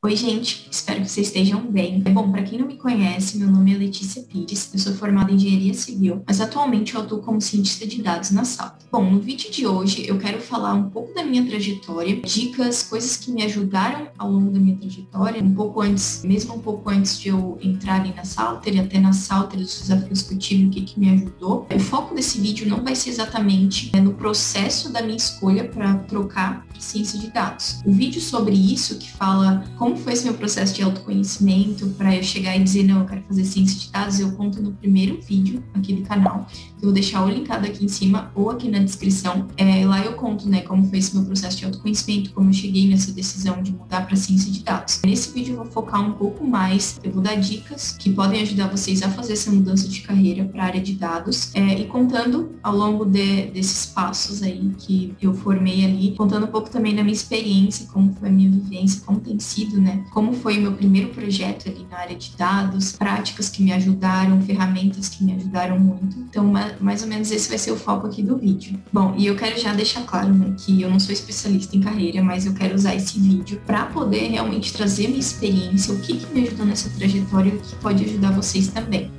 Oi, gente, espero que vocês estejam bem. Bom, para quem não me conhece, meu nome é Letícia Pires, eu sou formada em Engenharia Civil, mas atualmente eu atuo como cientista de dados na Salto. Bom, no vídeo de hoje eu quero falar um pouco da minha trajetória, dicas, coisas que me ajudaram ao longo da minha trajetória, mesmo um pouco antes de eu entrar ali na Salter e até na Salter, os desafios que eu tive, o que me ajudou. O foco desse vídeo não vai ser exatamente no processo da minha escolha para trocar para ciência de dados. O vídeo sobre isso, que fala como foi esse meu processo de autoconhecimento para eu chegar e dizer, não, eu quero fazer ciência de dados, eu conto no primeiro vídeo aqui do canal. Eu vou deixar o linkado aqui em cima ou aqui na descrição. Lá eu conto, né, como foi esse meu processo de autoconhecimento, como eu cheguei nessa decisão de mudar para ciência de dados. Nesse vídeo eu vou focar um pouco mais, eu vou dar dicas que podem ajudar vocês a fazer essa mudança de carreira para a área de dados, e contando ao longo desses passos aí que eu formei ali, contando um pouco também da minha experiência, como foi a minha vivência, como tem sido, né, como foi o meu primeiro projeto ali na área de dados, práticas que me ajudaram, ferramentas que me ajudaram muito. Então, mais ou menos esse vai ser o foco aqui do vídeo. Bom, e eu quero já deixar claro, né, que eu não sou especialista em carreira, mas eu quero usar esse vídeo para poder realmente trazer minha experiência, o que me ajudou nessa trajetória e o que pode ajudar vocês também.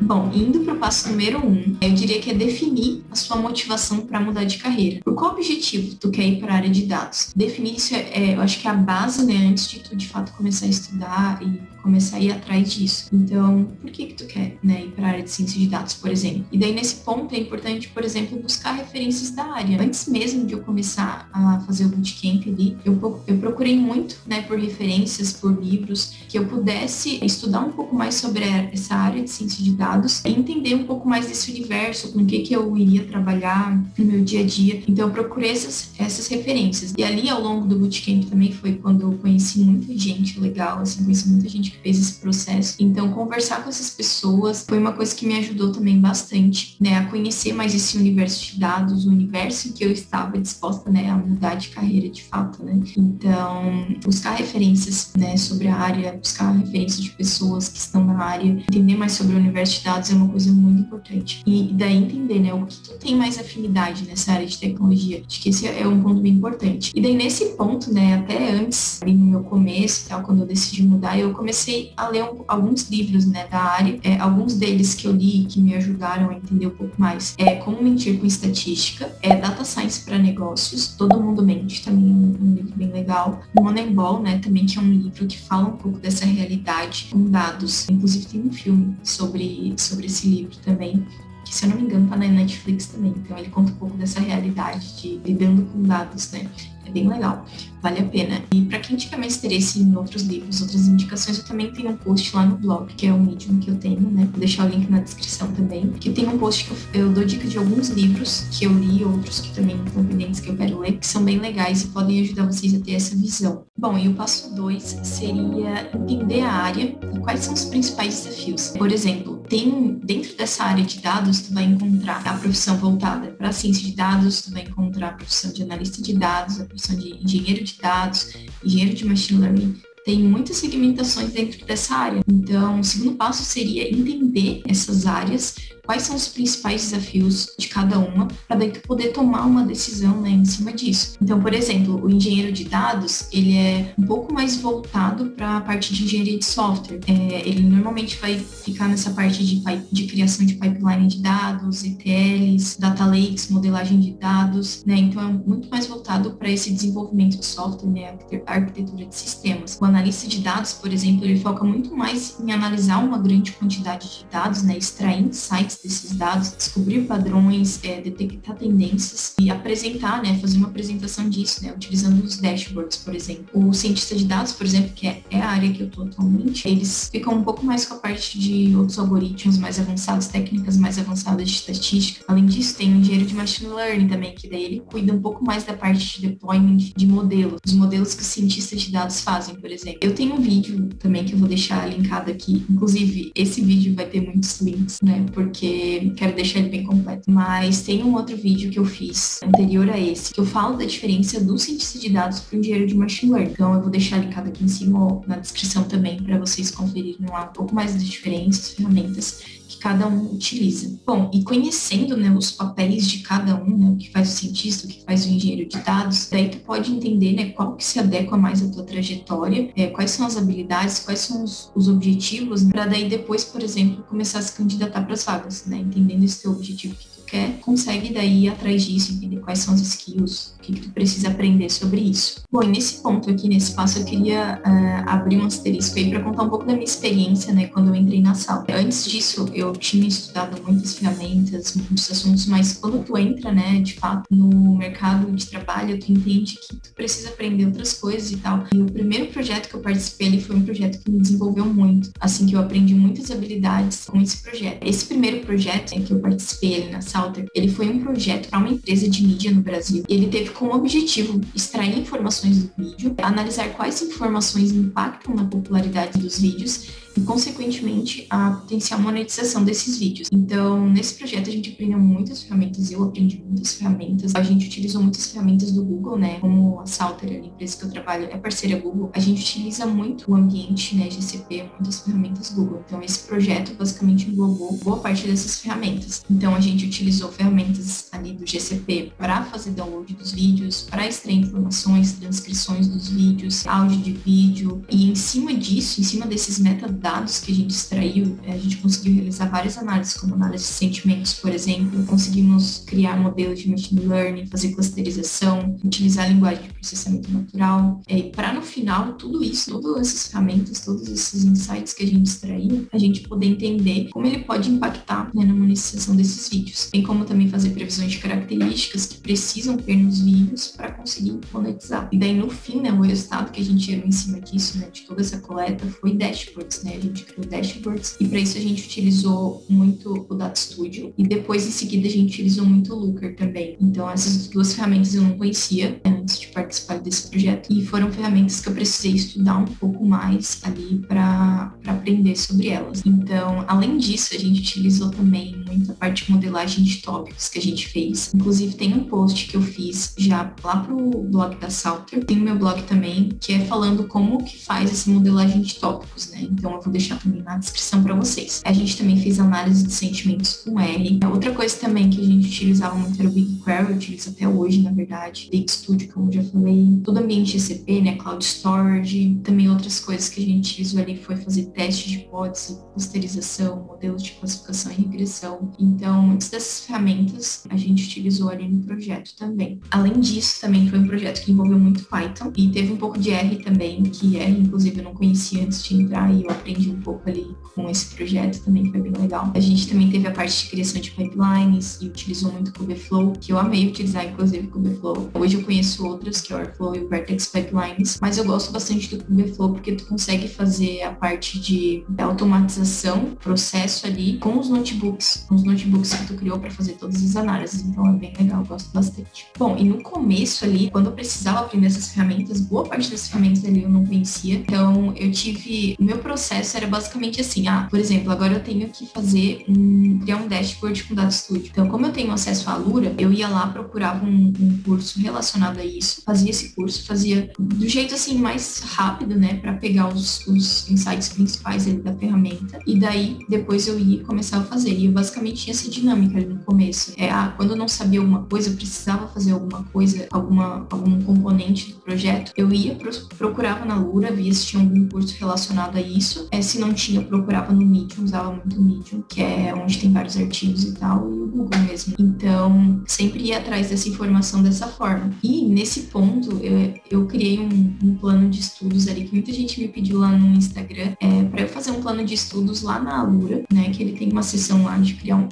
Bom, indo para o passo número 1, eu diria que é definir a sua motivação para mudar de carreira. Por qual objetivo tu quer ir para a área de dados? Definir isso eu acho que é a base, né, antes de tu de fato começar a estudar e começar a ir atrás disso. Então, por que tu quer, né, ir para a área de ciência de dados, por exemplo? E daí, nesse ponto, é importante, por exemplo, buscar referências da área. Antes mesmo de eu começar a fazer o bootcamp ali, eu procurei muito, né, por referências, por livros, que eu pudesse estudar um pouco mais sobre essa área de ciência de dados e entender um pouco mais desse universo, com o que eu iria trabalhar no meu dia a dia. Então, eu procurei essas referências. E ali, ao longo do bootcamp também, foi quando eu conheci muita gente legal, assim, conheci muita gente que fez esse processo. Então, conversar com essas pessoas foi uma coisa que me ajudou também bastante, né, a conhecer mais esse universo de dados, o universo em que eu estava disposta, né, a mudar de carreira de fato, né. Então, buscar referências, né, sobre a área, buscar referências de pessoas que estão na área, entender mais sobre o universo de dados é uma coisa muito importante. E daí entender, né, o que tu tem mais afinidade nessa área de tecnologia. Acho que esse é um ponto bem importante. E daí, nesse ponto, né, até antes, ali no meu começo, tal, quando eu decidi mudar, eu comecei a ler alguns livros, né, da área, alguns deles que eu li que me ajudaram a entender um pouco mais. Como Mentir com Estatística, Data Science para Negócios, Todo Mundo Mente, também um livro bem legal. Moneyball, né, também, que é um livro que fala um pouco dessa realidade com dados. Inclusive tem um filme sobre esse livro também, que, se eu não me engano, tá na Netflix também. Então ele conta um pouco dessa realidade de lidando com dados, né? É bem legal, vale a pena. E para quem tiver mais interesse em outros livros, outras indicações, eu também tenho um post lá no blog, que é o Medium que eu tenho, né? Vou deixar o link na descrição também, que tem um post que eu dou dica de alguns livros que eu li, outros que também estão pendentes que eu quero ler, que são bem legais e podem ajudar vocês a ter essa visão. Bom, e o passo 2 seria entender a área e quais são os principais desafios. Por exemplo, dentro dessa área de dados, tu vai encontrar a profissão voltada para a ciência de dados, tu vai encontrar a profissão de analista de dados, a profissão de engenheiro de dados, engenheiro de machine learning. Tem muitas segmentações dentro dessa área. Então, o segundo passo seria entender essas áreas, quais são os principais desafios de cada uma, para daí tu poder tomar uma decisão, né, em cima disso. Então, por exemplo, o engenheiro de dados, ele é um pouco mais voltado para a parte de engenharia de software. Ele normalmente vai ficar nessa parte de criação de pipeline de dados, ETLs, data lakes, modelagem de dados, né? Então, é muito mais voltado para esse desenvolvimento de software, né, a arquitetura de sistemas. O analista de dados, por exemplo, ele foca muito mais em analisar uma grande quantidade de dados, né, extrair insights desses dados, descobrir padrões, detectar tendências e apresentar, né, fazer uma apresentação disso, né, utilizando os dashboards, por exemplo. O cientista de dados, por exemplo, que é a área que eu estou atualmente, eles ficam um pouco mais com a parte de outros algoritmos mais avançados, técnicas mais avançadas de estatística. Além disso, tem o engenheiro de machine learning também, que daí ele cuida um pouco mais da parte de deployment de modelos, os modelos que os cientistas de dados fazem, por exemplo. Eu tenho um vídeo também que eu vou deixar linkado aqui, inclusive esse vídeo vai ter muitos links, né, porque quero deixar ele bem completo. Mas tem um outro vídeo que eu fiz anterior a esse, que eu falo da diferença do cientista de dados para o engenheiro de machine learning. Então eu vou deixar linkado aqui em cima ou na descrição também para vocês conferirem lá um pouco mais das diferenças, ferramentas que cada um utiliza. Bom, e conhecendo, né, os papéis de cada um, né, o que faz o cientista, o que faz o engenheiro de dados, daí tu pode entender, né, qual que se adequa mais à tua trajetória, quais são as habilidades, quais são os objetivos, para daí depois, por exemplo, começar a se candidatar para as vagas, né, entendendo esse teu objetivo que tu quer, consegue daí ir atrás disso, entender quais são as skills, o que tu precisa aprender sobre isso. Bom, e nesse ponto aqui, nesse passo, eu queria abrir um asterisco aí para contar um pouco da minha experiência, né, quando eu entrei na sala. Antes disso, eu tinha estudado muitas ferramentas, muitos assuntos, mas quando tu entra, né, de fato, no mercado de trabalho, tu entende que tu precisa aprender outras coisas e tal. E o primeiro projeto que eu participei ali foi um projeto que me desenvolveu muito, assim, que eu aprendi muitas habilidades com esse projeto. Esse primeiro projeto, né, que eu participei ali na Salter, ele foi um projeto para uma empresa de mídia no Brasil. Ele teve como objetivo extrair informações do vídeo, analisar quais informações impactam na popularidade dos vídeos e, consequentemente, a potencial monetização desses vídeos. Então, nesse projeto, a gente aprendeu muitas ferramentas, eu aprendi muitas ferramentas. A gente utilizou muitas ferramentas do Google, né? Como a Salter, a empresa que eu trabalho, é parceira Google. A gente utiliza muito o ambiente, né, GCP, muitas ferramentas Google. Então, esse projeto basicamente englobou boa parte dessas ferramentas. Então, a gente utilizou ferramentas ali do GCP para fazer download dos vídeos, para extrair informações, transcrições dos vídeos, áudio de vídeo. E em cima disso, em cima desses metadados que a gente extraiu, a gente conseguiu realizar várias análises, como análise de sentimentos, por exemplo. Conseguimos criar modelos de machine learning, fazer clusterização, utilizar a linguagem de processamento natural. E para no final, tudo isso, todas essas ferramentas, todos esses insights que a gente extraiu, a gente poder entender como ele pode impactar, né, na monetização desses vídeos. Tem como também fazer previsões de características que precisam ter nos vídeos para conseguir monetizar. E daí, no fim, né, o resultado que a gente gerou em cima disso, né, de toda essa coleta, foi dashboards, né? A gente criou dashboards e para isso a gente utilizou muito o Data Studio e depois, em seguida, a gente utilizou muito o Looker também. Então, essas duas ferramentas eu não conhecia, né, antes de participar desse projeto, e foram ferramentas que eu precisei estudar um pouco mais ali para aprender sobre elas. Então, além disso, a gente utilizou também muita parte de modelagem de tópicos que a gente fez. Inclusive, tem um post que eu fiz já lá pro blog da Salter, tem o meu blog também, que é falando como que faz essa modelagem de tópicos, né? Então, eu vou deixar também na descrição para vocês. A gente também fez análise de sentimentos com R. Outra coisa também que a gente utilizava muito era o BigQuery, eu utilizo até hoje, na verdade. Data Studio, como eu já falei. Todo ambiente GCP, né? Cloud Storage. Também outras coisas que a gente utilizou ali foi fazer teste de hipótese, clusterização, modelos de classificação e regressão. Então, muitas dessas ferramentas a gente utilizou ali no projeto também. Além disso, também foi um projeto que envolveu muito Python e teve um pouco de R também, que R, inclusive, eu não conhecia antes de entrar e eu aprendi um pouco ali com esse projeto, também foi bem legal. A gente também teve a parte de criação de pipelines e utilizou muito o Kubeflow, que eu amei utilizar, inclusive, o Kubeflow. Hoje eu conheço outras, que é o Airflow e o Vertex Pipelines, mas eu gosto bastante do Kubeflow porque tu consegue fazer a parte de automatização, processo ali com os notebooks que tu criou para fazer todas as análises, então é bem legal, eu gosto bastante. Bom, e no começo ali, quando eu precisava aprender essas ferramentas, boa parte dessas ferramentas ali eu não conhecia, então o meu processo era basicamente assim, por exemplo, agora eu tenho que criar um dashboard com Data Studio. Então, como eu tenho acesso à Alura, eu ia lá, procurava um curso relacionado a isso, fazia esse curso, fazia do jeito assim mais rápido, né, para pegar os insights principais ali da ferramenta, e daí depois eu ia começar a fazer. E eu basicamente tinha essa dinâmica ali no começo. Quando eu não sabia alguma coisa, eu precisava fazer alguma coisa, algum componente do projeto, eu ia, procurava na Alura, via se tinha algum curso relacionado a isso. Se não tinha, eu procurava no Medium, usava muito o Medium, que é onde tem vários artigos e tal, e o Google mesmo. Então, sempre ia atrás dessa informação dessa forma. E nesse ponto, eu criei um plano de estudos ali, que muita gente me pediu lá no Instagram, para eu fazer um plano de estudos lá na Alura, né, que ele tem uma seção lá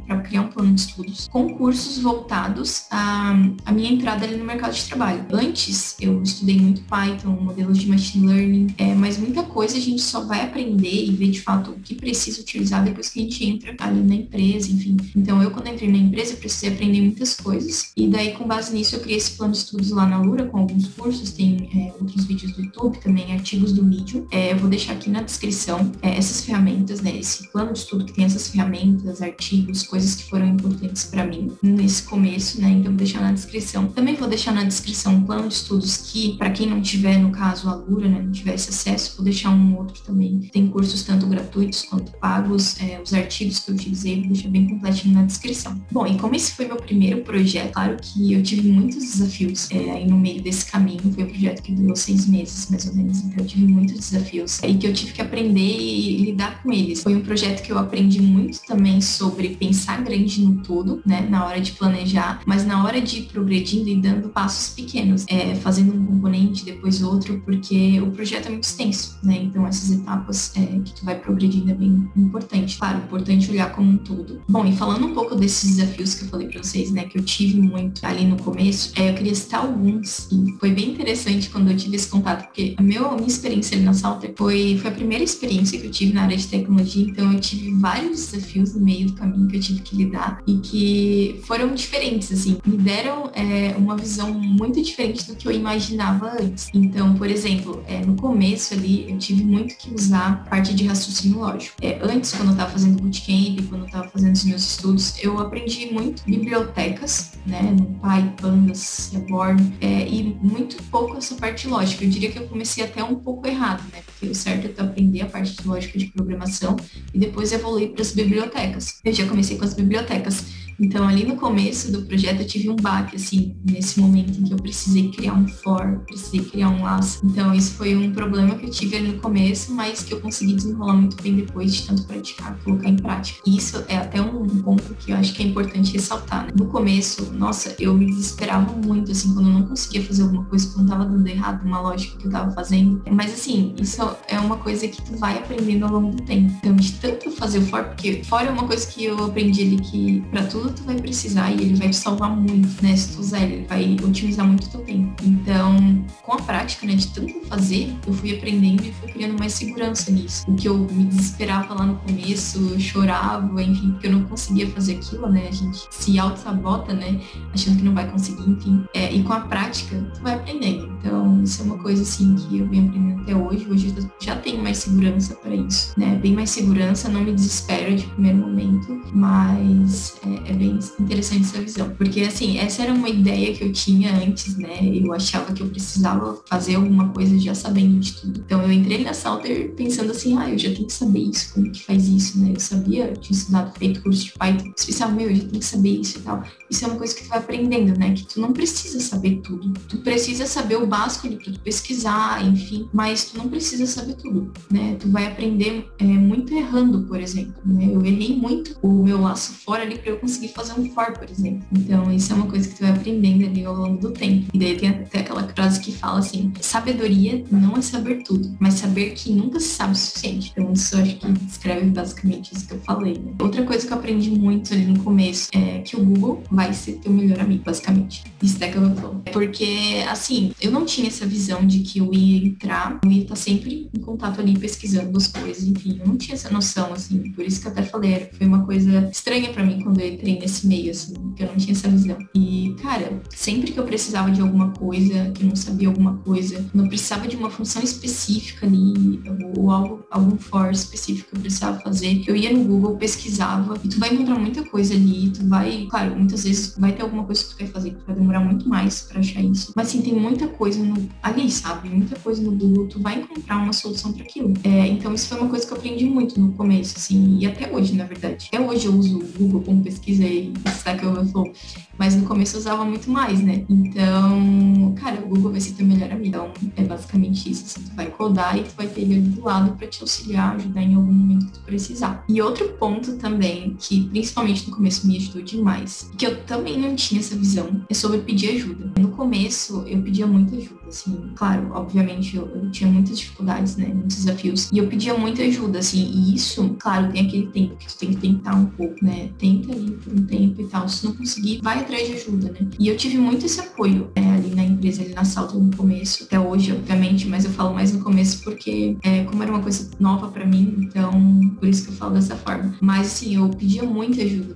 para criar um plano de estudos com cursos voltados à minha entrada ali no mercado de trabalho. Antes, eu estudei muito Python, modelos de machine learning, mas muita coisa a gente só vai aprender e ver de fato o que precisa utilizar depois que a gente entra ali na empresa, enfim. Então, quando entrei na empresa, eu precisei aprender muitas coisas. E daí, com base nisso, eu criei esse plano de estudos lá na Alura com alguns cursos, tem outros vídeos do YouTube, também artigos do Medium. Eu vou deixar aqui na descrição essas ferramentas, né? Esse plano de estudo que tem essas ferramentas, artigos, coisas que foram importantes para mim nesse começo, né? Então, eu vou deixar na descrição. Também vou deixar na descrição um plano de estudos que, para quem não tiver, no caso, a Alura, né? Não tiver esse acesso, vou deixar um outro também. Tem cursos tanto gratuitos quanto pagos. Os artigos que eu utilizei, vou deixar bem completinho na descrição. Bom, e como esse foi meu primeiro projeto, claro que eu tive muitos desafios aí no meio desse caminho. Foi um projeto que durou 6 meses, mais ou menos. Então, eu tive muitos desafios e que eu tive que aprender e lidar com eles. Foi um projeto que eu aprendi muito também sobre pensar grande no todo, né? Na hora de planejar, mas na hora de ir progredindo e dando passos pequenos, fazendo um componente, depois outro, porque o projeto é muito extenso, né? Então, essas etapas que tu vai progredindo é bem importante. Claro, importante olhar como um todo. Bom, e falando um pouco desses desafios que eu falei pra vocês, né? Que eu tive muito ali no começo, eu queria citar alguns. E foi bem interessante quando eu tive esse contato, porque a minha experiência ali na Salter foi a primeira experiência que eu tive na área de tecnologia, então eu tive vários desafios no meio do caminho que eu tive que lidar e que foram diferentes, assim, me deram uma visão muito diferente do que eu imaginava antes. Então, por exemplo, no começo ali, eu tive muito que usar a parte de raciocínio lógico. Antes, quando eu estava fazendo bootcamp, quando eu estava fazendo os meus estudos, eu aprendi muito bibliotecas, né, NumPy, Pandas, Seaborn, e muito pouco essa parte lógica. Eu diria que eu comecei até um pouco errado, né, porque o certo é tu aprender a parte de lógica de programação e depois evoluir para as bibliotecas. Eu já comecei com as bibliotecas. Então, ali no começo do projeto, eu tive um baque, assim, nesse momento em que eu precisei criar um for, precisei criar um laço. Então, isso foi um problema que eu tive ali no começo, mas que eu consegui desenrolar muito bem depois de tanto praticar, colocar em prática. E isso é até um ponto que eu acho que é importante ressaltar, né? No começo, nossa, eu me desesperava muito, assim, quando eu não conseguia fazer alguma coisa, quando tava dando errado uma lógica que eu tava fazendo. Mas, assim, isso é uma coisa que tu vai aprendendo ao longo do tempo. Então, de tanto fazer o for, porque for é uma coisa que eu aprendi ali que, pra tudo, tu vai precisar e ele vai te salvar muito, né? Se tu usar ele vai otimizar muito o teu tempo. Então, com a prática, né, de tanto fazer, eu fui aprendendo e fui criando mais segurança nisso. O que eu me desesperava lá no começo, eu chorava, enfim, porque eu não conseguia fazer aquilo, né? A gente se auto-sabota, né? Achando que não vai conseguir, enfim. E com a prática, tu vai aprendendo. Então, isso é uma coisa, assim, que eu venho aprendendo até hoje. Hoje eu já tenho mais segurança para isso, né? Bem mais segurança, não me desespero de primeiro momento, mas é bem interessante essa visão. Porque, assim, essa era uma ideia que eu tinha antes, né? Eu achava que eu precisava fazer alguma coisa já sabendo de tudo. Então, eu entrei na Salter pensando assim, eu já tenho que saber isso, como que faz isso, né? Eu sabia, eu tinha estudado, feito curso de Python, especial, eu já tenho que saber isso e tal. Isso é uma coisa que tu vai aprendendo, né? Que tu não precisa saber tudo. Tu precisa saber o básico ali pra tu pesquisar, enfim, mas tu não precisa saber tudo, né? Tu vai aprender muito errando, por exemplo, né? Eu errei muito o meu laço fora ali pra eu conseguir fazer um for, por exemplo. Então, isso é uma coisa que tu vai aprendendo ali ao longo do tempo. E daí tem até aquela frase que fala assim, sabedoria não é saber tudo, mas saber que nunca se sabe o suficiente. Então, isso eu acho que descreve basicamente isso que eu falei, né? Outra coisa que eu aprendi muito ali no começo é que o Google vai ser teu melhor amigo, basicamente. Stack Overflow. Porque, assim, eu não tinha essa visão de que eu ia entrar, eu ia estar sempre em contato ali, pesquisando as coisas, enfim, eu não tinha essa noção, assim, por isso que eu até falei, foi uma coisa estranha pra mim quando eu entrei nesse meio, assim, que eu não tinha essa visão. E, cara, sempre que eu precisava de alguma coisa, que eu não sabia alguma coisa, quando eu precisava de uma função específica ali, ou algum for específico que eu precisava fazer, eu ia no Google, pesquisava, e tu vai encontrar muita coisa ali, tu vai, claro, muitas vezes vai ter alguma coisa que tu quer fazer, que tu vai demorar muito mais pra achar isso. Mas, assim, tem muita coisa ali, sabe? Muita coisa no Google, tu vai encontrar uma solução pra aquilo. Então, isso foi uma coisa que eu aprendi muito no começo, assim, e até hoje, na verdade. Até hoje eu uso o Google como pesquisa e Stack Overflow, mas no começo eu usava muito mais, né? Então, cara, o Google vai ser teu melhor amigo. Então, é basicamente isso. Assim, tu vai codar e tu vai ter ele ali do lado pra te auxiliar, ajudar em algum momento que tu precisar. E outro ponto também, que principalmente no começo me ajudou demais, que eu também não tinha essa visão, é sobre pedir ajuda. No começo, eu pedia muita ajuda, assim, claro, obviamente eu tinha muitas dificuldades, né, muitos desafios, e eu pedia muita ajuda, assim, e isso, claro, tem aquele tempo que tu tem que tentar um pouco, né, tenta ali por um tempo e tal, se não conseguir, vai atrás de ajuda, né, e eu tive muito esse apoio ali na empresa empresa ali na Salto no começo, até hoje, obviamente, mas eu falo mais no começo porque como era uma coisa nova para mim, então por isso que eu falo dessa forma. Mas assim, eu pedia muita ajuda.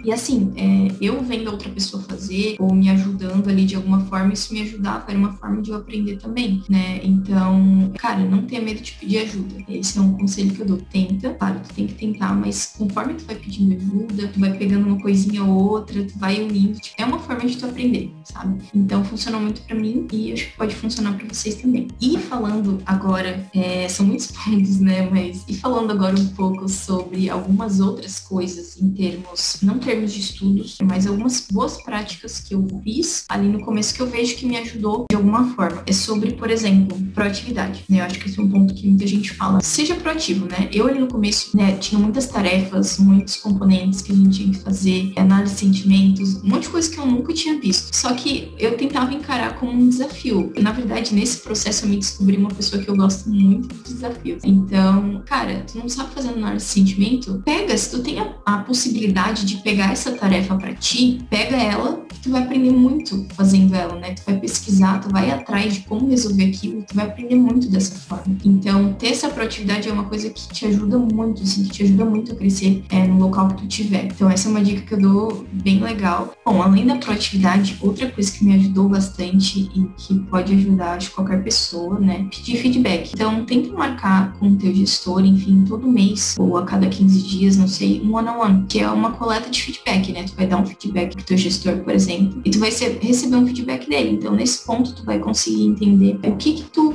E assim, eu vendo outra pessoa fazer ou me ajudando ali de alguma forma, isso me ajudava, era uma forma de eu aprender também, né? Então, cara, não tenha medo de pedir ajuda. Esse é um conselho que eu dou. Tenta, claro, tu tem que tentar, mas conforme tu vai pedindo ajuda, tu vai pegando uma coisinha ou outra, tu vai unindo, tipo, é uma forma de tu aprender, sabe? Então, funcionou muito pra mim e acho que pode funcionar pra vocês também. E falando agora, são muitos pontos, né? E falando agora um pouco sobre algumas outras coisas em termos, não termos de estudos, mas algumas boas práticas que eu fiz ali no começo que eu vejo que me ajudou de alguma forma. É sobre, por exemplo, proatividade, né? Eu acho que esse é um ponto que muita gente fala. Seja proativo, né? Eu ali no começo, né, tinha muitas tarefas, muitos componentes que a gente tinha que fazer, análise de sentimentos, um monte de coisa que eu nunca tinha visto. Só que eu tentava encarar como um desafio. E, na verdade, nesse processo eu me descobri uma pessoa que eu gosto muito de desafios. Então, cara, tu não sabe fazer análise de sentimento? Pega, se tu tem a possibilidade de pegar essa tarefa pra ti, pega ela, que tu vai aprender muito fazendo ela, né? Tu vai pesquisar, tu vai atrás de como resolver aquilo, tu vai aprender muito dessa forma. Então, ter essa proatividade é uma coisa que te ajuda muito, assim, que te ajuda muito a crescer no local que tu tiver. Então, essa é uma dica que eu dou bem legal. Bom, além da proatividade, outra coisa que me ajudou bastante e que pode ajudar, acho, qualquer pessoa, né? Pedir feedback. Então, tenta marcar com o teu gestor, enfim, todo mês ou a cada 15 dias, não sei, um one-on-one, que é uma coleta de feedback, né? Tu vai dar um feedback pro teu gestor, por exemplo, e tu vai receber um feedback dele. Então, nesse ponto, tu vai conseguir entender o que tu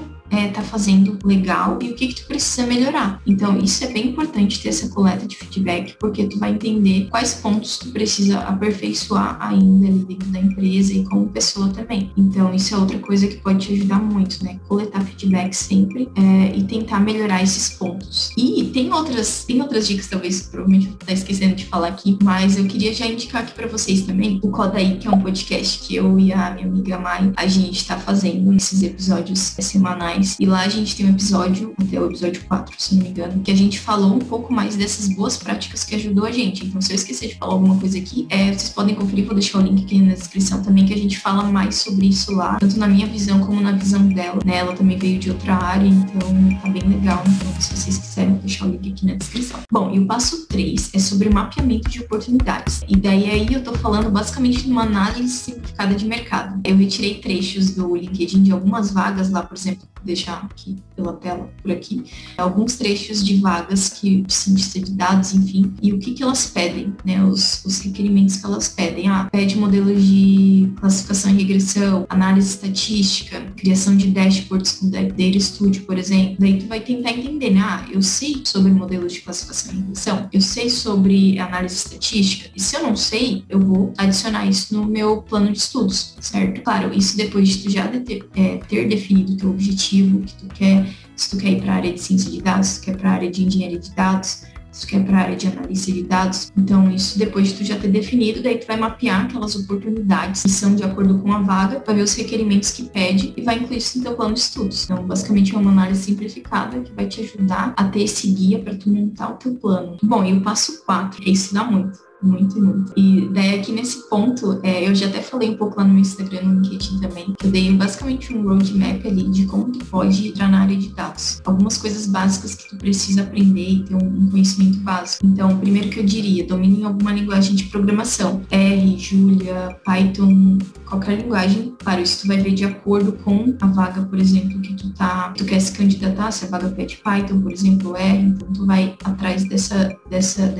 tá fazendo legal e o que tu precisa melhorar. Então, isso é bem importante ter essa coleta de feedback, porque tu vai entender quais pontos tu precisa aperfeiçoar ainda ali dentro da empresa e como pessoa também. Então, isso é outra coisa que pode te ajudar muito, né? Coletar feedback sempre e tentar melhorar esses pontos. E tem outras dicas, talvez, provavelmente eu vou estar esquecendo de falar aqui, mas eu queria já indicar aqui para vocês também o Codaí, que é um podcast que eu e a minha amiga Mai, a gente tá fazendo nesses episódios semanais. E lá a gente tem um episódio, até o episódio 4, se não me engano, que a gente falou um pouco mais dessas boas práticas que ajudou a gente. Então, se eu esquecer de falar alguma coisa aqui, vocês podem conferir, vou deixar o link aqui na descrição também, que a gente fala mais sobre isso lá, tanto na minha visão como na visão dela, né? Ela também veio de outra área, então tá bem legal. Então, se vocês quiserem, vou deixar o link aqui na descrição. Bom, e o passo 3 é sobre mapeamento de oportunidades. E daí aí eu tô falando basicamente de uma análise simplificada de mercado. Eu retirei trechos do LinkedIn de algumas vagas lá, por exemplo, deixar aqui pela tela, por aqui, alguns trechos de vagas que cientista de dados, enfim, e o que elas pedem, né, os requerimentos que elas pedem. Pede modelos de classificação e regressão, análise estatística, criação de dashboards com Data Studio, por exemplo. Daí tu vai tentar entender, né, eu sei sobre modelos de classificação e regressão, eu sei sobre análise estatística, e se eu não sei, eu vou adicionar isso no meu plano de estudos, certo? Claro, isso depois de tu já ter definido o teu objetivo, que tu quer, se tu quer ir para a área de ciência de dados, se tu quer para a área de engenharia de dados, se tu quer para a área de analista de dados. Então, isso depois de tu já ter definido, daí tu vai mapear aquelas oportunidades que são de acordo com a vaga, vai ver os requerimentos que pede e vai incluir isso no teu plano de estudos. Então, basicamente, é uma análise simplificada que vai te ajudar a ter esse guia para tu montar o teu plano. Bom, e o passo 4 é estudar muito. Muito. E daí aqui nesse ponto, eu já até falei um pouco lá no meu Instagram, no LinkedIn também, que eu dei basicamente um roadmap ali de como tu pode entrar na área de dados. Algumas coisas básicas que tu precisa aprender e ter um conhecimento básico. Então, primeiro que eu diria, domine alguma linguagem de programação. R, Julia, Python, qualquer linguagem. Claro, isso tu vai ver de acordo com a vaga, por exemplo, que tu quer se candidatar, se a vaga pede Python, por exemplo, R, então tu vai atrás dessa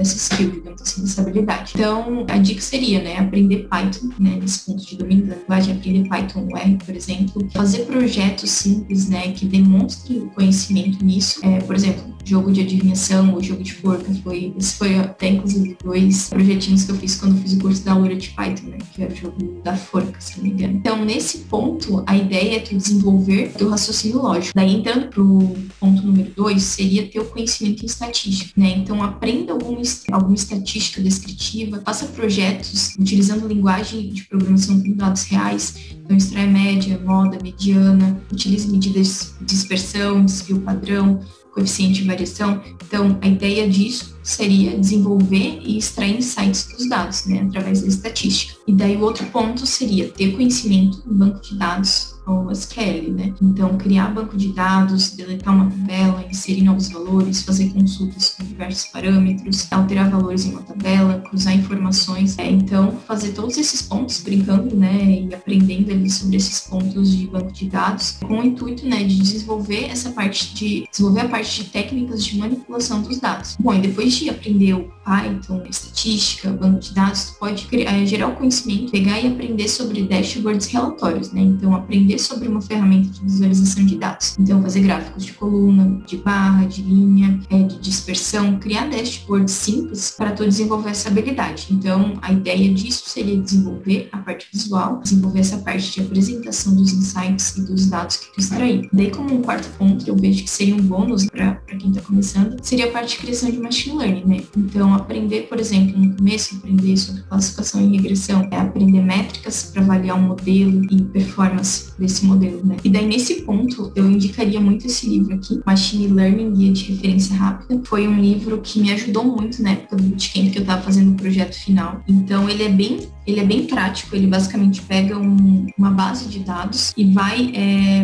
skill, digamos assim, dessa habilidade. Então, a dica seria, né, aprender Python, né, nesse ponto de domínio da linguagem, aprender Python ou R, por exemplo, fazer projetos simples, né, que demonstrem o conhecimento nisso. Por exemplo, jogo de adivinhação ou jogo de forca, esse foi até, inclusive, 2 projetinhos que eu fiz quando eu fiz o curso da Aura de Python, né, que era o jogo da forca, se não me engano. Então, nesse ponto, a ideia é tu desenvolver teu raciocínio lógico. Daí, entrando pro ponto número 2, seria ter o conhecimento em estatística, né, então aprenda alguma estatística descritiva, faça projetos utilizando linguagem de programação com dados reais, então extrai média, moda, mediana, utilize medidas de dispersão, desvio padrão, coeficiente de variação. Então, a ideia disso seria desenvolver e extrair insights dos dados, né, através da estatística. E daí o outro ponto seria ter conhecimento do banco de dados ou SQL, né? Então, criar banco de dados, deletar uma tabela, inserir novos valores, fazer consultas com diversos parâmetros, alterar valores em uma tabela, cruzar informações. Então, fazer todos esses pontos, brincando, né, e aprendendo ali sobre esses pontos de banco de dados, com o intuito, né, de desenvolver a parte de técnicas de manipulação dos dados. Bom, e depois de aprender o Python, estatística, banco de dados, tu pode gerar o conhecimento, pegar e aprender sobre dashboards e relatórios, né? Então, aprender sobre uma ferramenta de visualização de dados. Então, fazer gráficos de coluna, de barra, de linha, de dispersão, criar dashboards simples para tu desenvolver essa habilidade. Então, a ideia disso seria desenvolver a parte visual, desenvolver essa parte de apresentação dos insights e dos dados que tu extrair. Daí, como um quarto ponto, eu vejo que seria um bônus para quem está começando, seria a parte de criação de machine learning, né? Então, aprender, por exemplo, no começo, aprender sobre classificação e regressão, aprender métricas para avaliar um modelo e performance desse modelo, né? E daí, nesse ponto, eu indicaria muito esse livro aqui, Machine Learning, Guia de Referência Rápida. Foi um livro que me ajudou muito na época do bootcamp que eu estava fazendo o projeto final. Então, ele é bem prático, ele basicamente pega uma base de dados e vai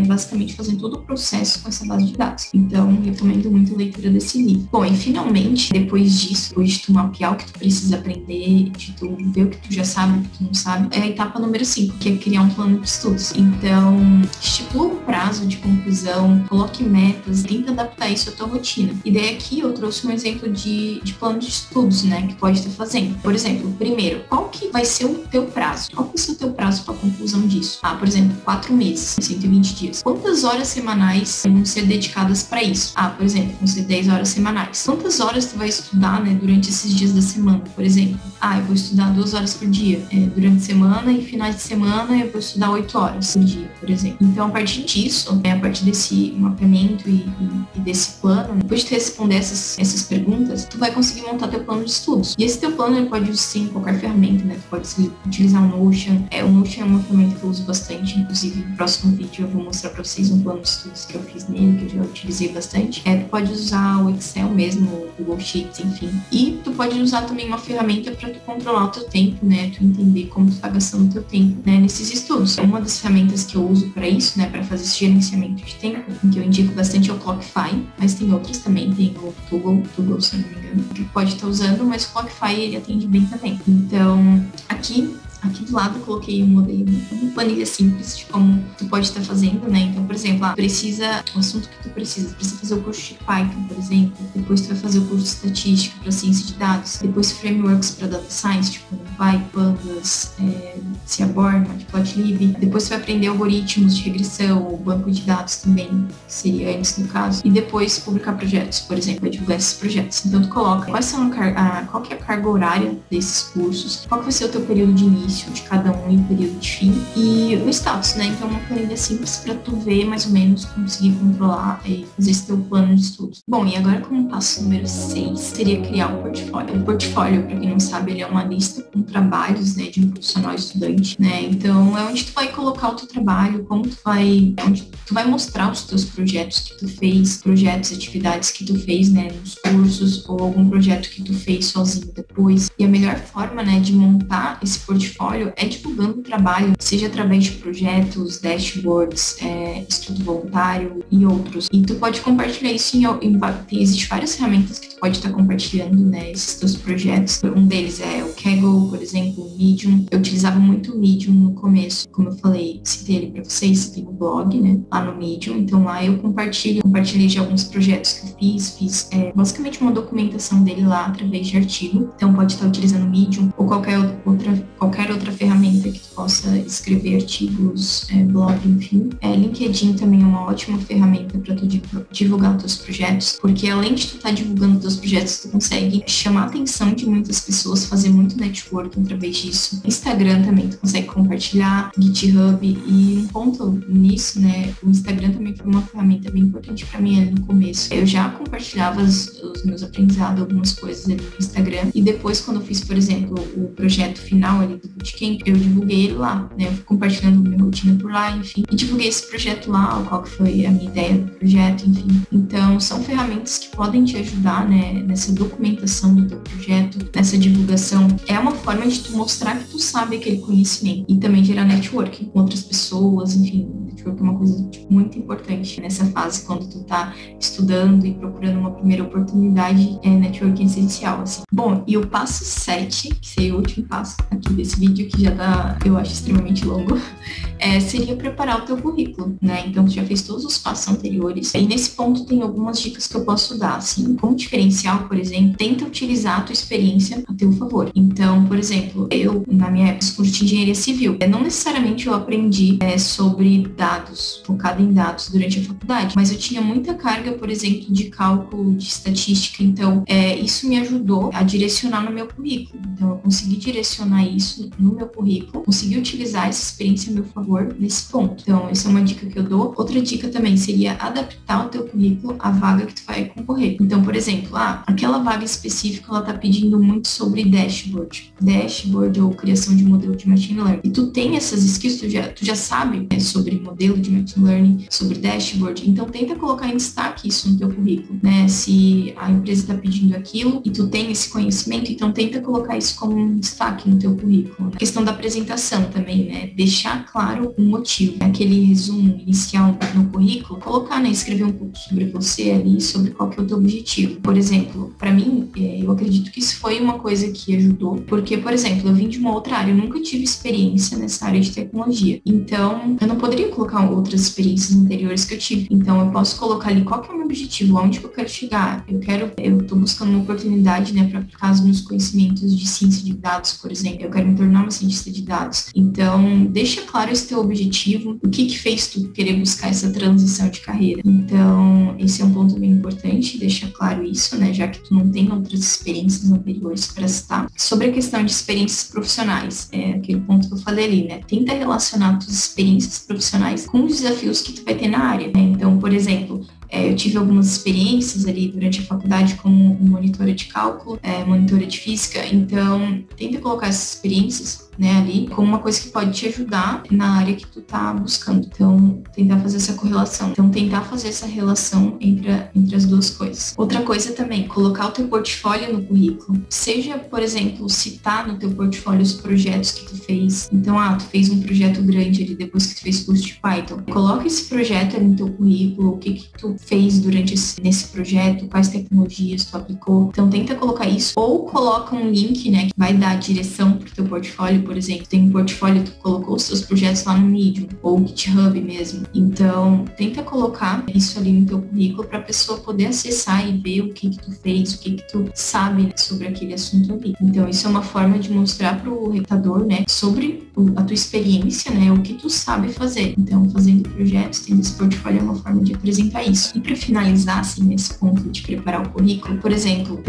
basicamente fazendo todo o processo com essa base de dados. Então, recomendo muito a leitura desse livro. Bom, e finalmente, depois disso, depois de tu mapear o que tu precisa aprender, de tu ver o que tu já sabe, o que tu não sabe, é a etapa número 5, que é criar um plano de estudos. Então, estipula um prazo de conclusão, coloque metas, tenta adaptar isso à tua rotina. E daí aqui eu trouxe um exemplo de plano de estudos, né, que pode estar fazendo. Por exemplo, primeiro, qual que vai ser o teu prazo? Qual vai ser o teu prazo para a conclusão disso? Por exemplo, 4 meses, 120 dias. Quantas horas semanais vão ser dedicadas para isso? Por exemplo, vão ser 10 horas semanais. Quantas horas tu vai estudar, né, durante esses dias da semana, por exemplo? Eu vou estudar 2 horas por dia durante a semana e finais de semana eu vou estudar 8 horas por dia, por exemplo. Então, a partir disso, a partir desse mapeamento e desse plano, depois de tu responder essas perguntas, tu vai conseguir montar teu plano de estudos. E esse teu plano, ele pode ser em qualquer ferramenta, né? Tu pode utilizar o Notion. O Notion é uma ferramenta que eu uso bastante, inclusive no próximo vídeo eu vou mostrar para vocês um plano de estudos que eu fiz nele, que eu já utilizei bastante. Tu pode usar o Excel mesmo, o Google Sheets, enfim. E tu pode usar também uma ferramenta para tu controlar o teu tempo, né? Tu entender como tu tá gastando o teu tempo, né, nesses estudos. Uma das ferramentas que eu uso para isso, né, para fazer esse gerenciamento de tempo, que eu indico bastante é o Clockify, mas tem outros também, tem o Toggle, se eu não me engano, que pode estar usando, mas o Clockify ele atende bem também. Então, aqui do lado eu coloquei um modelo, uma planilha simples de como tu pode estar fazendo, né? Então, por exemplo, o assunto que tu precisa fazer o curso de Python, por exemplo, depois tu vai fazer o curso de estatística para ciência de dados, depois frameworks para data science, tipo NumPy, Pandas, Seaborn, Matplotlib, depois tu vai aprender algoritmos de regressão, o banco de dados também, que seria antes no caso, e depois publicar projetos, por exemplo, vai divulgar esses projetos. Então tu coloca qual que é a carga horária desses cursos, qual que vai ser o teu período de início de cada um e o período de fim e o status, né? Então, uma planilha simples para tu ver mais ou menos, conseguir controlar e fazer esse teu plano de estudos. Bom, e agora como passo número 6 seria criar um portfólio. O portfólio, para quem não sabe, ele é uma lista com trabalhos, né, de um profissional estudante, né? Então, é onde tu vai colocar o teu trabalho, onde tu vai mostrar os teus projetos que tu fez, projetos, atividades que tu fez, né, nos cursos ou algum projeto que tu fez sozinho depois. E a melhor forma, né, de montar esse portfólio é divulgando o trabalho, seja através de projetos, dashboards, estudo voluntário e outros. E tu pode compartilhar isso existem várias ferramentas que tu pode estar compartilhando, né, esses teus projetos. Um deles é o Kaggle, por exemplo, o Medium. Eu utilizava muito o Medium no começo, como eu falei, citei ele para vocês, tem um blog, né, lá no Medium. Então lá eu compartilhei de alguns projetos que eu fiz basicamente uma documentação dele lá através de artigo. Então pode estar utilizando o Medium ou qualquer outra ferramenta que tu possa escrever artigos, blog, enfim. LinkedIn também é uma ótima ferramenta para tu divulgar os teus projetos, porque além de tu estar divulgando teus projetos tu consegue chamar a atenção de muitas pessoas, fazer muito networking através disso. Instagram também tu consegue compartilhar, GitHub, e um ponto nisso, né, o Instagram também foi uma ferramenta bem importante para mim ali no começo. Eu já compartilhava os meus aprendizados, algumas coisas ali no Instagram, e depois quando eu fiz, por exemplo, o projeto final ali do Bootcamp, eu divulguei ele lá, né, eu fui compartilhando minha rotina por lá, enfim, e divulguei esse projeto lá, qual que foi a minha ideia do projeto, enfim. Então, são ferramentas que podem te ajudar, né, nessa documentação do teu projeto, nessa divulgação. É uma forma de tu mostrar que tu sabe aquele conhecimento e também gerar networking com outras pessoas, enfim, networking é uma coisa muito importante nessa fase, quando tu tá estudando e procurando uma primeira oportunidade, networking é essencial, assim. Bom, e o passo 7, que seria o último passo aqui desse vídeo, que já tá, eu acho, extremamente longo, seria preparar o teu currículo, né? Então, tu já fez todos os passos anteriores. E nesse ponto tem algumas dicas que eu posso dar, assim. Como diferencial, por exemplo, tenta utilizar a tua experiência a teu favor. Então, por exemplo, eu, na minha época, curso de engenharia civil, não necessariamente eu aprendi sobre dados, focado em dados durante a faculdade, mas eu tinha muita carga, por exemplo, de cálculo, de estatística. Então, isso me ajudou a direcionar no meu currículo. Então, eu consegui direcionar isso no meu currículo, consegui utilizar essa experiência a meu favor nesse ponto. Então, essa é uma dica que eu dou. Outra dica também seria adaptar o teu currículo à vaga que tu vai concorrer. Então, por exemplo, aquela vaga específica, ela tá pedindo muito sobre dashboard ou criação de modelo de machine learning. E tu tem essas skills, tu já sabe, né, sobre modelo de machine learning, sobre dashboard. Então, tenta colocar em destaque isso no teu currículo, né? Se a empresa está pedindo aquilo e tu tem esse conhecimento, então tenta colocar isso como um destaque no teu currículo. A questão da apresentação também, né? Deixar claro o motivo. Aquele resumo inicial no currículo, colocar, né? Escrever um pouco sobre você ali, sobre qual que é o teu objetivo. Por exemplo, para mim, eu acredito que isso foi uma coisa que ajudou, porque, por exemplo, eu vim de uma outra área, eu nunca tive experiência nessa área de tecnologia. Então, eu não poderia colocar outras experiências anteriores que eu tive. Então, eu posso colocar ali qual que é o meu objetivo, aonde que eu quero chegar. Eu tô buscando uma oportunidade, né, para aplicar os meus conhecimentos de ciência de dados, por exemplo. Eu quero me tornar uma cientista de dados. Então, deixa claro esse teu objetivo, o que fez tu querer buscar essa transição de carreira. Então, esse é um ponto bem importante, deixa claro isso, né, já que tu não tem outras experiências anteriores para citar. Sobre a questão de experiências profissionais, aquele ponto que eu falei ali, né, tenta relacionar tuas experiências profissionais com os desafios que tu vai ter na área, né? Então, por exemplo, eu tive algumas experiências ali durante a faculdade como monitora de cálculo, monitora de física, então tenta colocar essas experiências, né, ali como uma coisa que pode te ajudar na área que tu tá buscando. Então, tentar fazer essa correlação. Então, tentar fazer essa relação entre as duas coisas. Outra coisa também, colocar o teu portfólio no currículo. Seja, por exemplo, citar no teu portfólio os projetos que tu fez. Então, tu fez um projeto grande ali depois que tu fez curso de Python. Coloca esse projeto ali no teu currículo, o que tu fez nesse projeto, quais tecnologias tu aplicou. Então, tenta colocar isso. Ou coloca um link, né, que vai dar a direção pro teu portfólio. Por exemplo, tem um portfólio, tu colocou os seus projetos lá no Medium ou GitHub mesmo. Então, tenta colocar isso ali no teu currículo para a pessoa poder acessar e ver o que tu fez, o que tu sabe sobre aquele assunto ali. Então, isso é uma forma de mostrar para o recrutador, né, sobre a tua experiência, né, o que tu sabe fazer. Então, fazendo projetos, tendo esse portfólio é uma forma de apresentar isso. E para finalizar, assim, nesse ponto de preparar o currículo, por exemplo,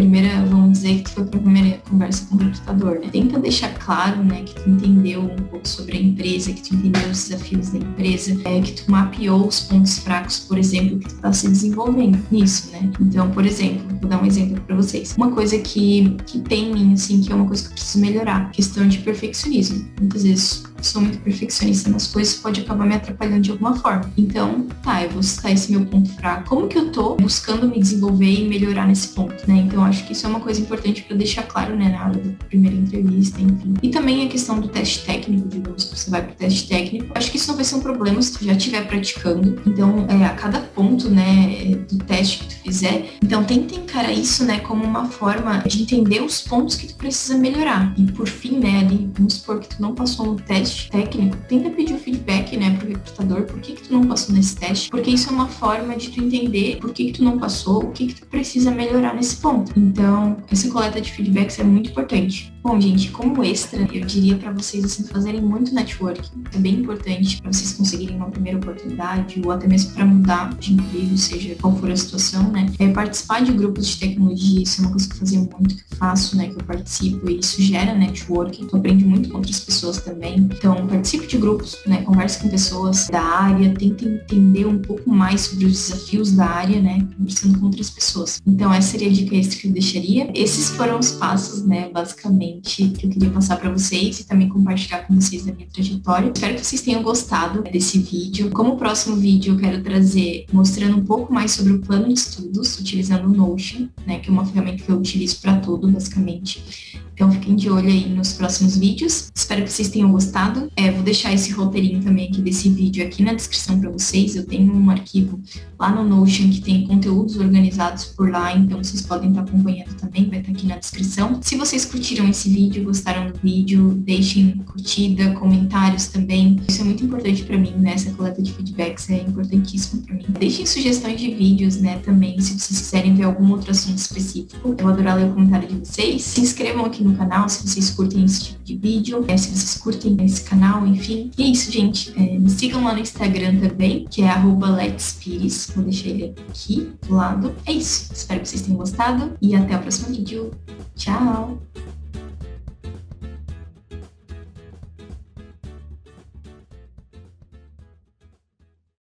vamos dizer que tu foi para a primeira conversa com o recrutador, né, tenta deixar claro, né, que tu entendeu um pouco sobre a empresa, que tu entendeu os desafios da empresa, que tu mapeou os pontos fracos, por exemplo, que tu tá se desenvolvendo nisso, né? Então, por exemplo, vou dar um exemplo para vocês. Uma coisa que tem em mim, assim, que é uma coisa que eu preciso melhorar, questão de perfeccionismo. Muitas vezes sou muito perfeccionista nas coisas, pode acabar me atrapalhando de alguma forma. Então, eu vou citar esse meu ponto fraco. Como que eu tô buscando me desenvolver e melhorar nesse ponto, né? Então, acho que isso é uma coisa importante para deixar claro, né, na hora da primeira entrevista, enfim. E também a questão do teste técnico, digamos que você vai pro teste técnico. Acho que isso não vai ser um problema se tu já estiver praticando. Então, a cada ponto, né, do teste que tu fizer, então tenta encarar isso, né, como uma forma de entender os pontos que tu precisa melhorar. E por fim, né, ali, vamos supor que tu não passou no teste técnico, tenta pedir o feedback, né, pro recrutador, por que tu não passou nesse teste, porque isso é uma forma de tu entender por que tu não passou, o que tu precisa melhorar nesse ponto. Então, essa coleta de feedbacks é muito importante. Bom, gente, como extra, eu diria para vocês assim, fazerem muito networking. É bem importante para vocês conseguirem uma primeira oportunidade ou até mesmo para mudar de emprego, seja qual for a situação, né? Participar de grupos de tecnologia, isso é uma coisa que eu fazia muito, que eu faço, né? Que eu participo e isso gera networking. Tu aprende muito com outras pessoas também. Então, participe de grupos, né? Converse com pessoas da área, tente entender um pouco mais sobre os desafios da área, né? Conversando com outras pessoas. Então, essa seria a dica extra que eu deixaria. Esses foram os passos, né? Basicamente, que eu queria passar para vocês e também compartilhar com vocês da minha trajetória. Espero que vocês tenham gostado desse vídeo. Como próximo vídeo, eu quero trazer mostrando um pouco mais sobre o plano de estudos, utilizando o Notion, né, que é uma ferramenta que eu utilizo para tudo, basicamente. Então, fiquem de olho aí nos próximos vídeos. Espero que vocês tenham gostado. Vou deixar esse roteirinho também aqui desse vídeo aqui na descrição para vocês. Eu tenho um arquivo lá no Notion que tem conteúdos organizados por lá, então vocês podem estar acompanhando também, vai estar aqui na descrição. Se vocês curtiram esse vídeo, gostaram do vídeo, deixem curtida, comentários também. Isso é muito importante para mim, né? Essa coleta de feedbacks é importantíssimo para mim. Deixem sugestões de vídeos, né, também, se vocês quiserem ver algum outro assunto específico. Eu vou adorar ler o comentário de vocês. Se inscrevam aqui no canal se vocês curtem esse tipo de vídeo, se vocês curtem esse canal, enfim. E é isso, gente. Me sigam lá no Instagram também, que é @letspires. Vou deixar ele aqui do lado. É isso. Espero que vocês tenham gostado e até o próximo vídeo. Tchau!